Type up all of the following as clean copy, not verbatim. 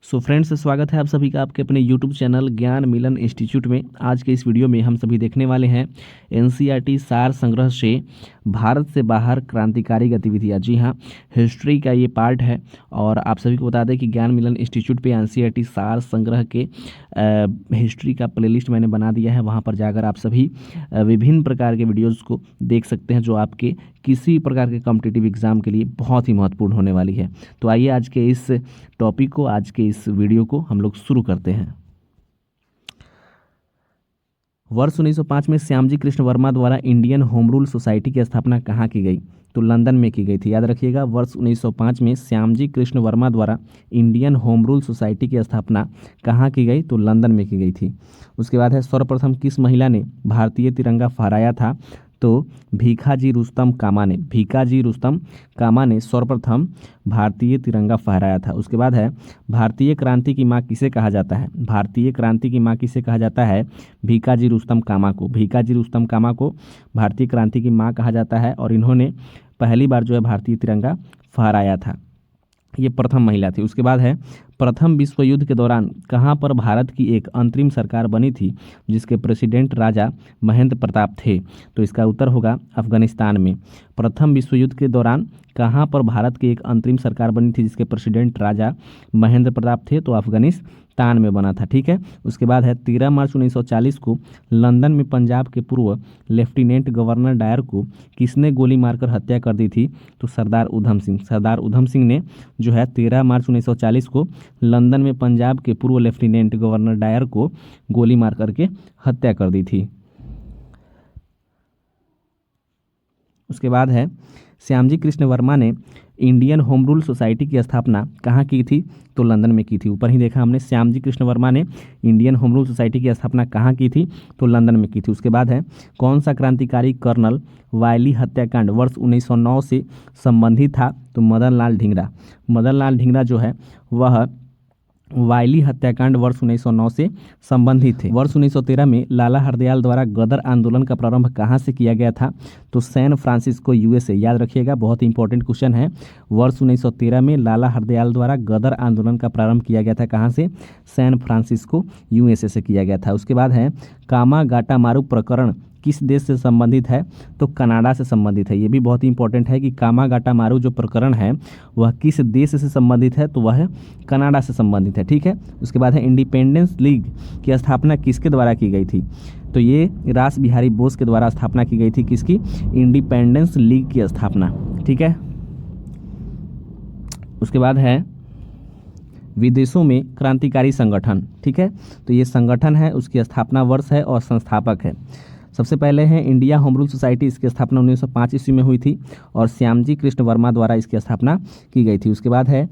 So friends, स्वागत है आप सभी का आपके अपने यूट्यूब चैनल ज्ञान मिलन इंस्टीट्यूट में। आज के इस वीडियो में हम सभी देखने वाले हैं एनसीईआरटी सार संग्रह से भारत से बाहर क्रांतिकारी गतिविधियां। जी हाँ, हिस्ट्री का ये पार्ट है और आप सभी को बता दें कि ज्ञान मिलन इंस्टीट्यूट पे एनसीईआरटी सार संग्रह के हिस्ट्री का प्लेलिस्ट मैंने बना दिया है। वहाँ पर जाकर आप सभी विभिन्न प्रकार के वीडियोज़ को देख सकते हैं जो आपके किसी प्रकार के कॉम्पिटिटिव एग्ज़ाम के लिए बहुत ही महत्वपूर्ण होने वाली है। तो आइए आज के इस टॉपिक को, आज के इस वीडियो को हम लोग शुरू करते हैं। वर्ष 1905 में श्यामजी कृष्ण वर्मा द्वारा इंडियन होम रूल सोसाइटी की स्थापना कहाँ की गई? तो लंदन में की गई थी। याद रखिएगा, वर्ष 1905 में श्यामजी कृष्ण वर्मा द्वारा इंडियन होम रूल सोसाइटी की स्थापना कहाँ की गई? तो लंदन में की गई थी। उसके बाद है, सर्वप्रथम किस महिला ने भारतीय तिरंगा फहराया था? तो भीखाजी रुस्तम कामा ने सर्वप्रथम भारतीय तिरंगा फहराया था। उसके बाद है, भारतीय क्रांति की माँ किसे कहा जाता है? भारतीय क्रांति की माँ किसे कहा जाता है? भीखाजी रुस्तम कामा को भारतीय क्रांति की माँ कहा जाता है और इन्होंने पहली बार जो है भारतीय तिरंगा फहराया था। ये प्रथम महिला थी। उसके बाद है, प्रथम विश्व युद्ध के दौरान कहाँ पर भारत की एक अंतरिम सरकार बनी थी जिसके प्रेसिडेंट राजा महेंद्र प्रताप थे? तो इसका उत्तर होगा अफगानिस्तान में। प्रथम विश्व युद्ध के दौरान कहाँ पर भारत की एक अंतरिम सरकार बनी थी जिसके प्रेसिडेंट राजा महेंद्र प्रताप थे? तो अफगानिस्तान में बना था। ठीक है। उसके बाद है, 13 मार्च 1940 को लंदन में पंजाब के पूर्व लेफ्टिनेंट गवर्नर डायर को किसने गोली मारकर हत्या कर दी थी? तो सरदार उधम सिंह ने जो है 13 मार्च 1940 को लंदन में पंजाब के पूर्व लेफ्टिनेंट गवर्नर डायर को गोली मार करके हत्या कर दी थी। उसके बाद है, श्यामजी कृष्ण वर्मा ने इंडियन होम रूल सोसाइटी की स्थापना कहाँ की थी? तो लंदन में की थी। ऊपर ही देखा हमने, श्यामजी कृष्ण वर्मा ने इंडियन होम रूल सोसाइटी की स्थापना कहाँ की थी? तो लंदन में की थी। उसके बाद है, कौन सा क्रांतिकारी कर्नल वायली हत्याकांड वर्ष 1909 से संबंधित था? तो मदन लाल ढींगरा जो है वह वायली हत्याकांड वर्ष 1909 से संबंधित थे। वर्ष 1913 में लाला हरदयाल द्वारा गदर आंदोलन का प्रारंभ कहाँ से किया गया था? तो सैन फ्रांसिस्को, यूएसए। याद रखिएगा, बहुत ही इंपॉर्टेंट क्वेश्चन है। वर्ष 1913 में लाला हरदयाल द्वारा गदर आंदोलन का प्रारंभ किया गया था कहाँ से? सैन फ्रांसिस्को, यूएसए से किया गया था। उसके बाद है, कामागाटामारू प्रकरण किस देश से संबंधित है? तो कनाडा से संबंधित है। ये भी बहुत ही इंपॉर्टेंट है कि कामागाटामारू जो प्रकरण है वह किस देश से संबंधित है? तो वह कनाडा से संबंधित है। ठीक है। उसके बाद है, इंडिपेंडेंस लीग की स्थापना किसके द्वारा की गई थी? तो ये रास बिहारी बोस के द्वारा स्थापना की गई थी। किसकी? इंडिपेंडेंस लीग की स्थापना। ठीक है। उसके बाद है, विदेशों में क्रांतिकारी संगठन। ठीक है। तो ये संगठन है, उसकी स्थापना वर्ष है और संस्थापक है। सबसे पहले है इंडिया होम रूल सोसाइटी। इसकी स्थापना 1905 ईस्वी में हुई थी और श्यामजी कृष्ण वर्मा द्वारा इसकी स्थापना की गई थी। उसके बाद है,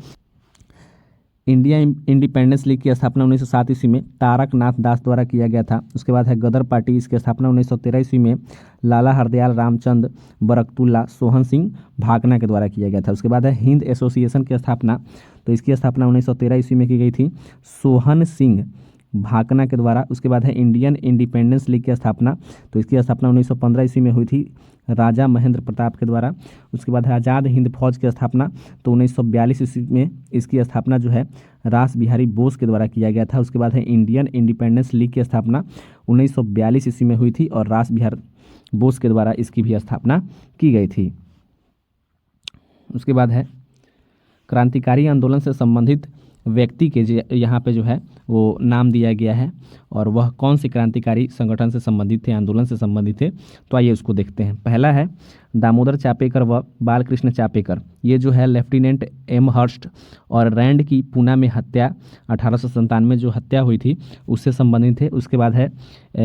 इंडिया इंडिपेंडेंस लीग की स्थापना 1907 ईस्वी में तारक नाथ दास द्वारा किया गया था। उसके बाद है, गदर पार्टी। इसकी स्थापना 1913 ईस्वी में लाला हरदयाल, रामचंद बरकतुल्ला, सोहन सिंह भाकना के द्वारा किया गया था। उसके बाद है, हिंद एसोसिएशन की स्थापना। तो इसकी स्थापना 1913 ईस्वी में की गई थी सोहन सिंह भाकना के द्वारा। उसके बाद है, इंडियन इंडिपेंडेंस लीग की स्थापना। तो इसकी स्थापना 1915 ईस्वी में हुई थी राजा महेंद्र प्रताप के द्वारा। उसके बाद है, आज़ाद हिंद फौज की स्थापना। तो 1942 ईस्वी में इसकी स्थापना जो है रास बिहारी बोस के द्वारा किया गया था। उसके बाद है, इंडियन इंडिपेंडेंस लीग की स्थापना 1942 ईस्वी में हुई थी और रास बिहारी बोस के द्वारा इसकी भी स्थापना की गई थी। उसके बाद है, क्रांतिकारी आंदोलन से संबंधित व्यक्ति के यहाँ पे जो है वो नाम दिया गया है और वह कौन से क्रांतिकारी संगठन से संबंधित थे, आंदोलन से संबंधित थे। तो आइए उसको देखते हैं। पहला है, दामोदर चापेकर व बालकृष्ण चापेकर। ये जो है लेफ्टिनेंट एम हर्स्ट और रैंड की पूना में हत्या 1897 जो हत्या हुई थी उससे संबंधित थे। उसके बाद है,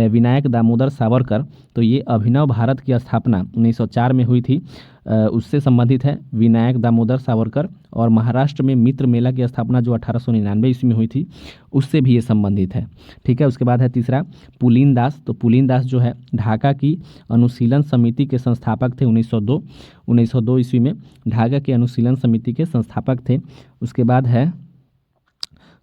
विनायक दामोदर सावरकर। तो ये अभिनव भारत की स्थापना 1904 में हुई थी, उससे संबंधित है विनायक दामोदर सावरकर। और महाराष्ट्र में मित्र मेला की स्थापना जो 1899 ईस्वी में हुई थी उससे भी ये संबंधित है। ठीक है। उसके बाद है, तीसरा, पुलीन दास। तो पुलीन दास जो है ढाका की अनुशीलन समिति के संस्थापक थे। 1902 ईस्वी में ढाका की अनुशीलन समिति के संस्थापक थे। उसके बाद है,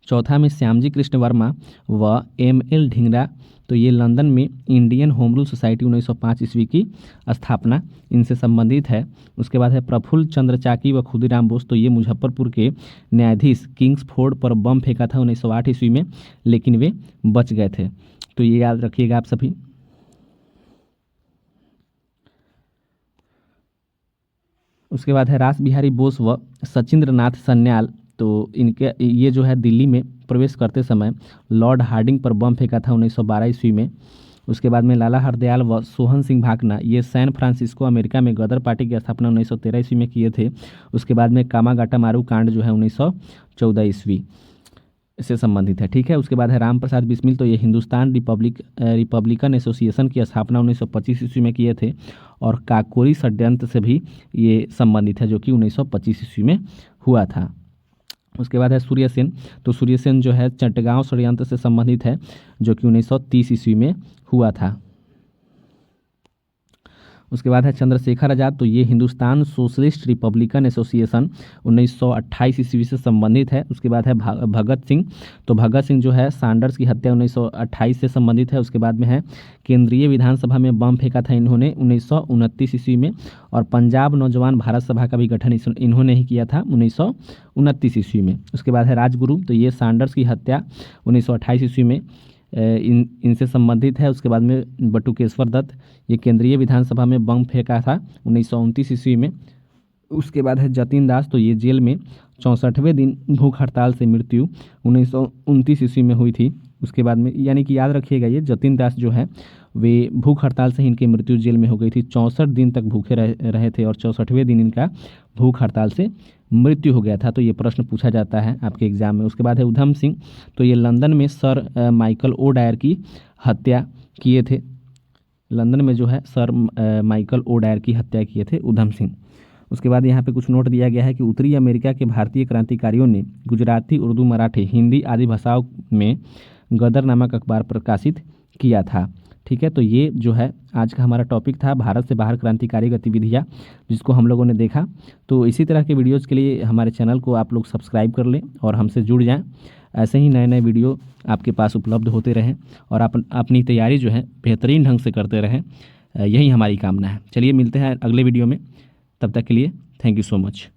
चौथा में श्यामजी कृष्ण वर्मा व M.L. ढींगरा, तो ये लंदन में इंडियन होम रूल सोसाइटी 1905 ईस्वी की स्थापना इनसे संबंधित है। उसके बाद है प्रफुल्ल चंद्र चाकी व खुदीराम बोस, तो ये मुजफ्फरपुर के न्यायाधीश किंग्सफोर्ड पर बम फेंका था 1908 ईस्वी में, लेकिन वे बच गए थे। तो ये याद रखिएगा आप सभी। उसके बाद है रास बिहारी बोस व सचिंद्र नाथ सन्याल, तो इनके ये जो है दिल्ली में प्रवेश करते समय लॉर्ड हार्डिंग पर बम फेंका था 1912 ईस्वी में। उसके बाद में लाला हरदयाल व सोहन सिंह भाकना, ये सैन फ्रांसिस्को अमेरिका में गदर पार्टी की स्थापना 1913 ईस्वी में किए थे। उसके बाद में कामागाटा मारू कांड जो है 1914 ईस्वी से संबंधित है, ठीक है। उसके बाद है राम प्रसाद बिस्मिल, तो ये हिंदुस्तान रिपब्लिकन एसोसिएशन की स्थापना 1925 ईस्वी में किए थे। और काकोरी षड्यंत्र से भी ये संबंधित है, जो कि 1925 ईस्वी में हुआ था। उसके बाद है सूर्य सेन, तो सूर्य सेन जो है चटगांव षड्यंत्र से संबंधित है, जो कि 1930 ईस्वी में हुआ था। उसके बाद है चंद्रशेखर आज़ाद, तो ये हिंदुस्तान सोशलिस्ट रिपब्लिकन एसोसिएशन 1928 ईस्वी से संबंधित है। उसके बाद है भगत सिंह, तो भगत सिंह जो है सैंडर्स की हत्या 1928 से संबंधित है। उसके बाद में है केंद्रीय विधानसभा में बम फेंका था इन्होंने 1929 ईस्वी में। और पंजाब नौजवान भारत सभा का भी गठन इन्होंने ही किया था 1929 ईस्वी में। उसके बाद है राजगुरु, तो ये सैंडर्स की हत्या 1928 ईस्वी में इनसे संबंधित है। उसके बाद में बटुकेश्वर दत्त, ये केंद्रीय विधानसभा में बम फेंका था 1929 ईस्वी में। उसके बाद है जतिन दास, तो ये जेल में 64वें दिन भूख हड़ताल से मृत्यु 1929 ईस्वी में हुई थी। उसके बाद में यानी कि याद रखिएगा, ये जतिन दास जो है वे भूख हड़ताल से इनकी मृत्यु जेल में हो गई थी। 64 दिन तक भूखे रहे थे और 64वें दिन इनका भूख हड़ताल से मृत्यु हो गया था। तो ये प्रश्न पूछा जाता है आपके एग्जाम में। उसके बाद है उधम सिंह, तो ये लंदन में सर माइकल ओ डायर की हत्या किए थे। लंदन में जो है सर माइकल ओ डायर की हत्या किए थे उधम सिंह। उसके बाद यहाँ पे कुछ नोट दिया गया है कि उत्तरी अमेरिका के भारतीय क्रांतिकारियों ने गुजराती, उर्दू, मराठी, हिंदी आदि भाषाओं में गदर नामक अखबार प्रकाशित किया था, ठीक है। तो ये जो है आज का हमारा टॉपिक था, भारत से बाहर क्रांतिकारी गतिविधियाँ, जिसको हम लोगों ने देखा। तो इसी तरह के वीडियोज़ के लिए हमारे चैनल को आप लोग सब्सक्राइब कर लें और हमसे जुड़ जाएं। ऐसे ही नए नए वीडियो आपके पास उपलब्ध होते रहें और आप अपनी तैयारी जो है बेहतरीन ढंग से करते रहें, यही हमारी कामना है। चलिए मिलते हैं अगले वीडियो में, तब तक के लिए थैंक यू सो मच।